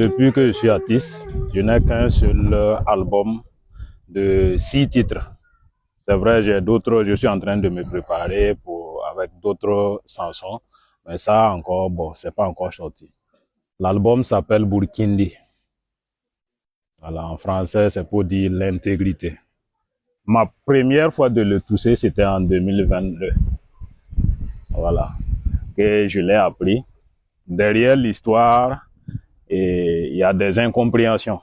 Depuis que je suis artiste, je n'ai qu'un seul album de 6 titres. C'est vrai, j'ai d'autres, je suis en train de me préparer avec d'autres chansons, mais ça encore, bon, c'est pas encore sorti. L'album s'appelle Burkindi. Voilà, en français, c'est pour dire l'intégrité. Ma première fois de le toucher, c'était en 2022. Voilà, que je l'ai appris. Derrière l'histoire, il y a des incompréhensions.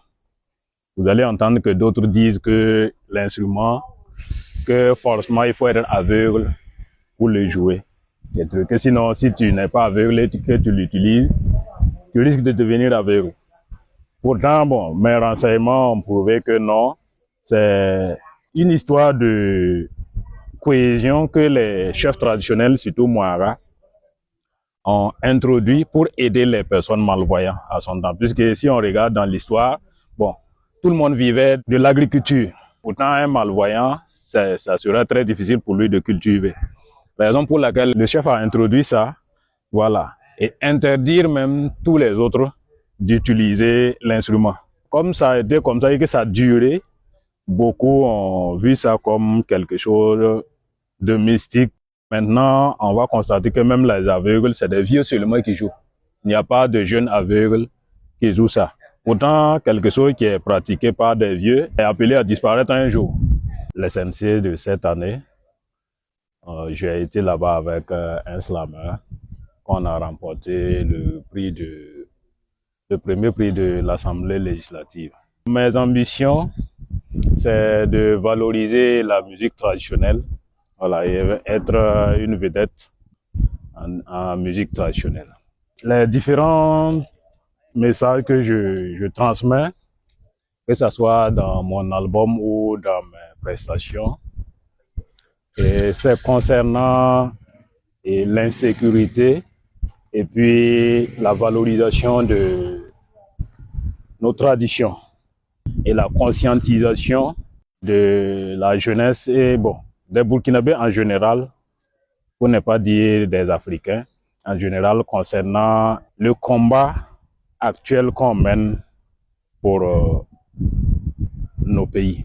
Vous allez entendre que d'autres disent que l'instrument, que forcément il faut être aveugle pour le jouer. Que sinon, si tu n'es pas aveugle et que tu l'utilises, tu risques de devenir aveugle. Pourtant, bon, mes renseignements ont prouvé que non, c'est une histoire de cohésion que les chefs traditionnels, surtout Mouara, ont introduit pour aider les personnes malvoyantes à son temps. Puisque si on regarde dans l'histoire, bon, tout le monde vivait de l'agriculture. Pourtant, un malvoyant, ça serait très difficile pour lui de cultiver. La raison pour laquelle le chef a introduit ça, voilà, et interdire même tous les autres d'utiliser l'instrument. Comme ça a été comme ça et que ça a duré, beaucoup ont vu ça comme quelque chose de mystique. Maintenant, on va constater que même les aveugles, c'est des vieux seulement qui jouent. Il n'y a pas de jeunes aveugles qui jouent ça. Pourtant, quelque chose qui est pratiqué par des vieux est appelé à disparaître un jour. Les SNC de cette année, j'ai été là-bas avec un slammer qu'on a remporté le premier prix de l'Assemblée législative. Mes ambitions, c'est de valoriser la musique traditionnelle, voilà, et être une vedette en musique traditionnelle. Les différents messages que je transmets, que ce soit dans mon album ou dans mes prestations, et c'est concernant l'insécurité et puis la valorisation de nos traditions et la conscientisation de la jeunesse et bon, des Burkinabés en général, pour ne pas dire des Africains, en général concernant le combat actuel qu'on mène pour nos pays.